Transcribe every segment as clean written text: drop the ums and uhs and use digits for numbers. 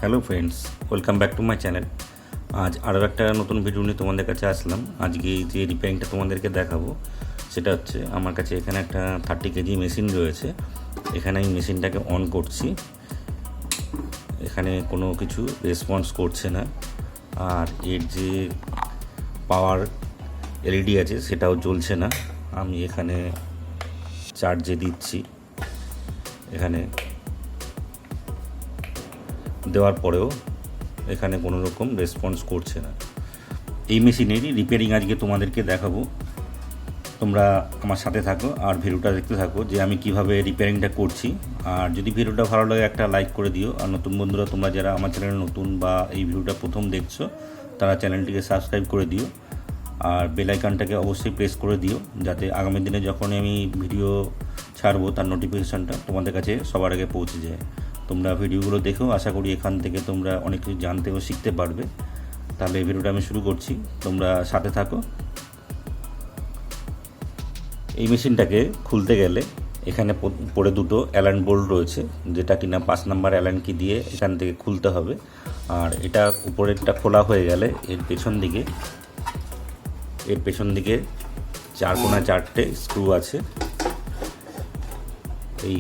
Hello friends, welcome back to my channel. আজ আরও একটা নতুন ভিডিও নিয়ে তোমাদের কাছে আসলাম। আজকে যে রিপেয়ারিংটা তোমাদেরকে দেখাবো সেটা হচ্ছে, আমার কাছে এখানে একটা 30 কেজি মেশিন রয়েছে। এখানে আমি মেশিনটাকে অন করছি, এখানে কোনো কিছু রেসপন্স করছে না। আর এর যে পাওয়ার এলইডি আছে সেটাও জ্বলছে না। আমি এখানে চার্জে দিচ্ছি, এখানে দেওয়ার পরেও এখানে কোনো রকম রেসপন্স করছে না। এই মেশিনেরই রিপেয়ারিং আজকে তোমাদেরকে দেখাবো। তোমরা আমার সাথে থাকো আর ভিডিওটা দেখতে থাকো যে আমি কিভাবে রিপেয়ারিংটা করছি। আর যদি ভিডিওটা ভালো লাগে একটা লাইক করে দিও। আর নতুন বন্ধুরা, তোমরা যারা আমার চ্যানেলে নতুন বা এই ভিডিওটা প্রথম দেখছো, তারা চ্যানেলটিকে সাবস্ক্রাইব করে দিও আর বেল আইকনটাকে অবশ্যই প্রেস করে দিও, যাতে আগামী দিনে যখন আমি ভিডিও ছাড়বো তার নোটিফিকেশানটা তোমাদের কাছে সবার আগে পৌঁছে যায়। তোমরা ভিডিওগুলো দেখো, আশা করি এখান থেকে তোমরা অনেক কিছু জানতে ও শিখতে পারবে। তাহলে এই ভিডিওটা আমি শুরু করছি, তোমরা সাথে থাকো। এই মেশিনটাকে খুলতে গেলে এখানে পরে দুটো অ্যালান বোল্ট রয়েছে, যেটা কিনা 5 নাম্বার অ্যালান কি দিয়ে এখান থেকে খুলতে হবে। আর এটা উপরেরটা খোলা হয়ে গেলে এর পেছন দিকে 4 কোণায় 4টে স্ক্রু আছে। এই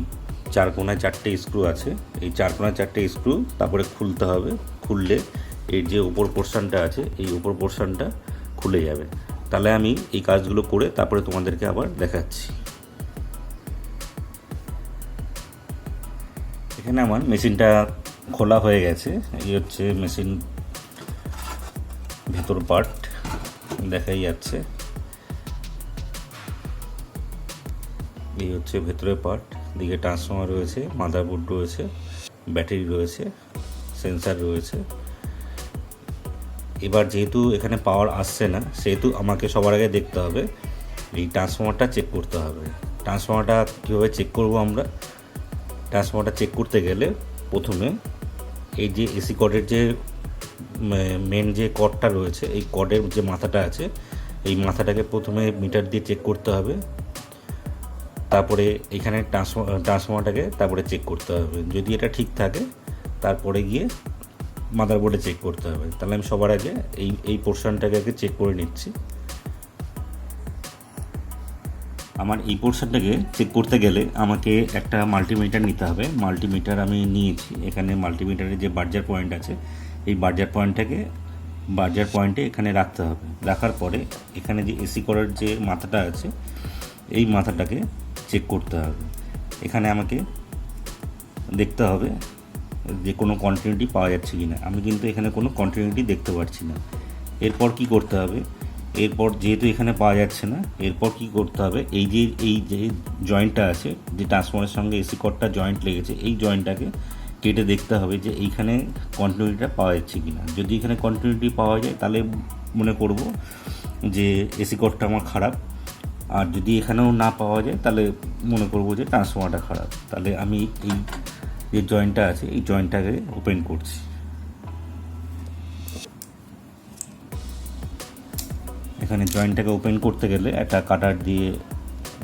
4 কোণায় 4টে স্ক্রু আছে, এই 4 কোণায় 4টে স্ক্রু তারপরে খুলতে হবে। খুললে এর যে উপর পোর্শনটা আছে, এই উপর পোর্শনটা খুলে যাবে। তাহলে আমি এই কাজগুলো করে তারপরে তোমাদেরকে আবার দেখাচ্ছি। এখানে আমার মেশিনটা খোলা হয়ে গেছে। এই হচ্ছে মেশিন ভেতর পার্ট, দেখাই যাচ্ছে। এই হচ্ছে ভেতরের পার্ট, দিকে ট্রান্সফর্মার রয়েছে, মাদারবোর্ড রয়েছে, ব্যাটারি রয়েছে, সেন্সার রয়েছে। এবার যেহেতু এখানে পাওয়ার আসছে না, সেহেতু আমাকে সবার আগে দেখতে হবে এই ট্রান্সফর্মারটা চেক করতে হবে। ট্রান্সফর্মারটা কীভাবে চেক করব আমরা? ট্রান্সফর্মারটা চেক করতে গেলে প্রথমে এই যে এসি কর্ডের যে মেন যে কর্ডটা রয়েছে, এই কর্ডের যে মাথাটা আছে, এই মাথাটাকে প্রথমে মিটার দিয়ে চেক করতে হবে। তারপরে এখানে ট্রান্সফর্মারটাকে তারপরে চেক করতে হবে। যদি এটা ঠিক থাকে তারপরে গিয়ে মাদারবোর্ডে চেক করতে হবে। তাহলে আমি সবার আগে এই পোর্শনটাকে আগে চেক করে নিচ্ছি। আমার এই পোর্শনটাকে চেক করতে গেলে আমাকে একটা মাল্টিমিটার নিতে হবে। মাল্টিমিটার আমি নিয়েছি। এখানে মাল্টিমিটারের যে বার্জার পয়েন্ট আছে, এই বার্জার পয়েন্টে এখানে রাখতে হবে। রাখার পরে এখানে যে এসি করার যে মাথাটা আছে, এই মাথাটাকে চেক করতে হবে। এখানে আমাকে দেখতে হবে যে কোনো কন্টিনিউটি পাওয়া যাচ্ছে কি না। আমি কিন্তু এখানে কোনো কন্টিনিউটি দেখতে পাচ্ছি না। এরপর কি করতে হবে? এরপর যেহেতু এখানে পাওয়া যাচ্ছে না, এরপর কি করতে হবে? এই যে জয়েন্টটা আছে, যে ট্রান্সফর্মারের সঙ্গে এসি কর্ডটা জয়েন্ট লেগেছে, এই জয়েন্টটাকে কেটে দেখতে হবে যে এইখানে কন্টিনিউটিটা পাওয়া যাচ্ছে কি না। যদি এখানে কন্টিনিউটি পাওয়া যায় তাহলে মনে করব যে এসি কর্ডটা আমার খারাপ। আর যদি এখানেও না পাওয়া যায় তাহলে মনে করব যে ট্রান্সফর্মারটা খারাপ। তাহলে আমি এই যে জয়েন্টটা আছে, এই জয়েন্টটাকে ওপেন করছি। এখানে জয়েন্টটাকে ওপেন করতে গেলে একটা কাটার দিয়ে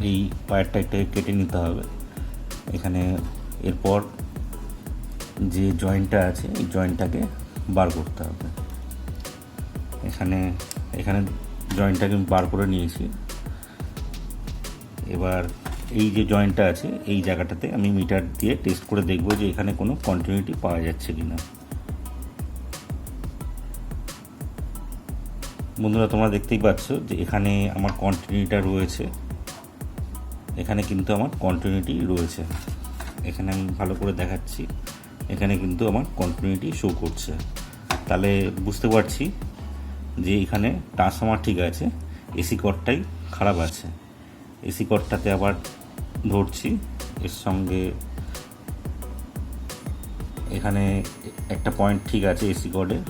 এই ওয়্যারটাকে কেটে নিতে হবে। এখানে এরপর যে জয়েন্টটা আছে, এই জয়েন্টটাকে বার করতে হবে। এখানে জয়েন্টটাকে বার করে নিয়েছি। এবার এই যে জয়েন্টটা আছে, এই জায়গাটাতে আমি মিটার দিয়ে টেস্ট করে দেখব যে এখানে কোনো কন্টিনিউটি পাওয়া যাচ্ছে কি না। বন্ধুরা, তোমরা দেখতেই পাচ্ছ যে এখানে আমার কন্টিনিউটিটা রয়েছে। এখানে কিন্তু আমার কন্টিনিউটি রয়েছে। এখানে আমি ভালো করে দেখাচ্ছি, এখানে কিন্তু আমার কন্টিনিউটি শো করছে। তাহলে বুঝতে পারছি যে এখানে ট্রান্সফর্মার ঠিক আছে, এসি কর্ডটাই খারাপ আছে। এসি কর্ডটাতে আবার ধরছি, এর সঙ্গে এখানে একটা পয়েন্ট ঠিক আছে এসি কর্ডের।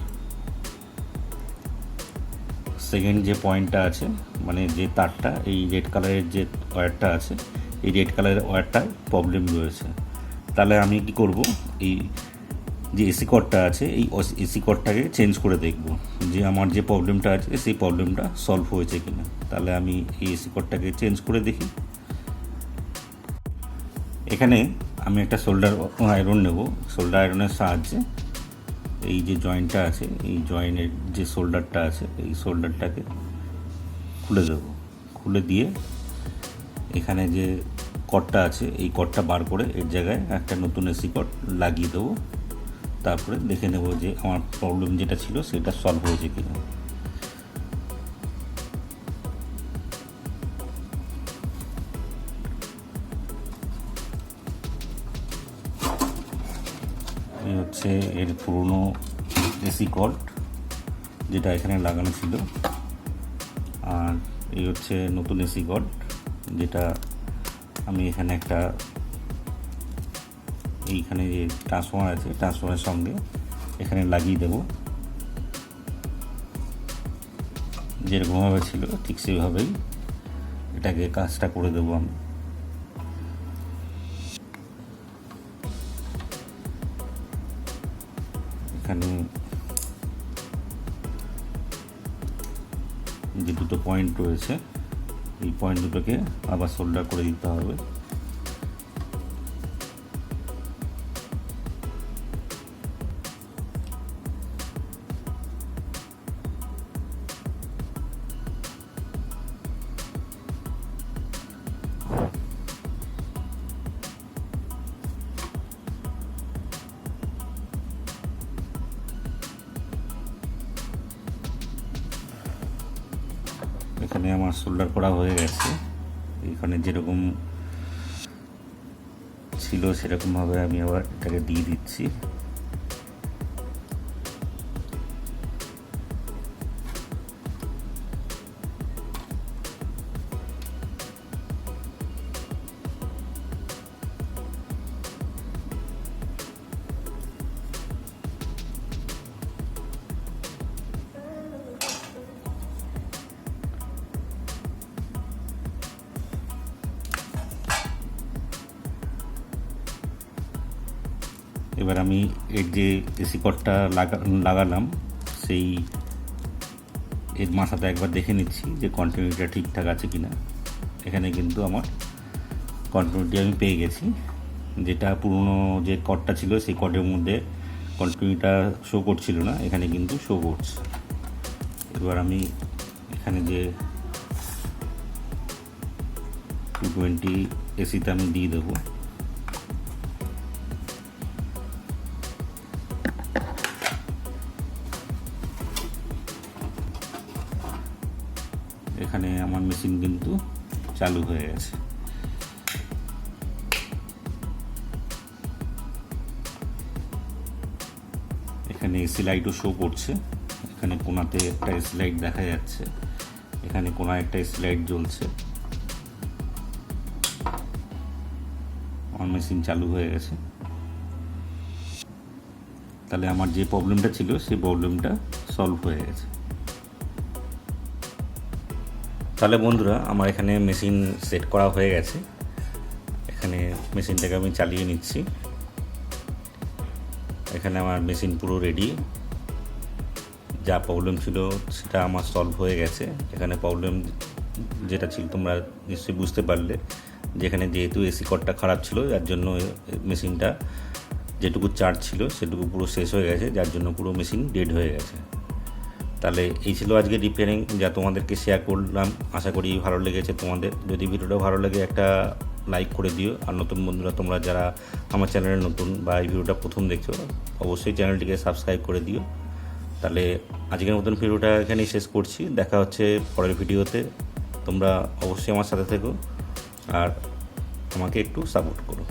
সেকেন্ড যে পয়েন্টটা আছে, মানে যে তারটা, এই রেড কালারের যে ওয়্যারটা আছে, এই রেড কালারের ওয়্যারটায় প্রবলেম রয়েছে। তাহলে আমি কি করব? এই যে এসি কর্ডটা আছে, এই এসি কর্ডটাকে চেঞ্জ করে দেখব যে আমার যে প্রবলেমটা আছে সেই প্রবলেমটা সলভ হয়েছে কিনা। তাহলে আমি এই এসি কর্ডটাকে চেঞ্জ করে দেখি। এখানে আমি একটা সোল্ডার আয়রন নেব। সোল্ডার আয়রনের সাহায্যে এই যে জয়েন্টটা আছে, এই জয়েন্টের যে শোল্ডারটা আছে, এই শোল্ডারটাকে খুলে দেবো। খুলে দিয়ে এখানে যে কর্ডটা আছে, এই কর্ডটা বার করে এর জায়গায় একটা নতুন এসি কর্ড লাগিয়ে দেবো। তারপরে দেখে নেব যে আমার প্রবলেম যেটা ছিল সেটা সলভ হয়েছে কিনা। এই হচ্ছে এর পুরনো এসি কর্ড যেটা এখানে লাগানো ছিল, আর এই হচ্ছে নতুন এসি কর্ড যেটা আমি এখানে একটা, এইখানে যে ট্রান্সফর্মার আছে ট্রান্সফর্মারের সঙ্গে এখানে লাগিয়ে দেব। যেরকমভাবে ছিল ঠিক সেইভাবেই এটাকে কাজটা করে দেবো আমি। এখানে যে দুটো পয়েন্ট রয়েছে, এই পয়েন্ট দুটোকে আবার সোল্ডার করে দিতে হবে। এখানে আমার সোল্ডার করা হয়ে গেছে। এখানে যেরকম ছিল সেরকমভাবে আমি আবার এটাকে দিয়ে দিচ্ছি। এবার আমি এর যে এসি কর্ডটা লাগালাম সেই এর মাথাটা একবার দেখে নিচ্ছি যে কন্টিনিউটিটা ঠিকঠাক আছে কিনা। এখানে কিন্তু আমার কন্টিনিউটি আমি পেয়ে গেছি। যেটা পুরনো যে কর্ডটা ছিল সেই কর্ডের মধ্যে কন্টিনিউটিটা শো করছিল না, এখানে কিন্তু শো করছে। এবার আমি এখানে যে 220 এসিতে আমি দিয়ে দেবো। এখানে আমার মেশিন কিন্তু চালু হয়ে গেছে। এখানে এসি লাইটও শো করছে। এখানে কোনাতে একটা এসি লাইট দেখা যাচ্ছে, এখানে কোনায় একটা এসি লাইট জ্বলছে। আমার মেশিন চালু হয়ে গেছে। তাহলে আমার যে প্রবলেমটা ছিল সেই প্রবলেমটা সলভ হয়ে গেছে। তাহলে বন্ধুরা, আমার এখানে মেশিন সেট করা হয়ে গেছে। এখানে মেশিনটাকে আমি চালিয়ে নিচ্ছি। এখানে আমার মেশিন পুরো রেডি। যা প্রবলেম ছিল সেটা আমার সলভ হয়ে গেছে। এখানে প্রবলেম যেটা ছিল তোমরা নিশ্চয়ই বুঝতে পারলে, যেখানে যেহেতু এসি কর্ডটা খারাপ ছিল যার জন্য মেশিনটা যেটুকু চার্জ ছিল সেটুকু পুরো শেষ হয়ে গেছে, যার জন্য পুরো মেশিন ডেড হয়ে গেছে। তাহলে এই ছিল আজকে রিপেয়ারিং, যা তোমাদেরকে শেয়ার করলাম। আশা করি ভালো লেগেছে তোমাদের। যদি ভিডিওটা ভালো লাগে একটা লাইক করে দিও। আর নতুন বন্ধুরা তোমরা যারা আমার চ্যানেলে নতুন বা এই ভিডিওটা প্রথম দেখছো, অবশ্যই চ্যানেলটিকে সাবস্ক্রাইব করে দিও। তাহলে আজকের মতন ভিডিওটা এখানেই শেষ করছি। দেখা হচ্ছে পরের ভিডিওতে। তোমরা অবশ্যই আমার সাথে থেকো আর আমাকে একটু সাপোর্ট করো।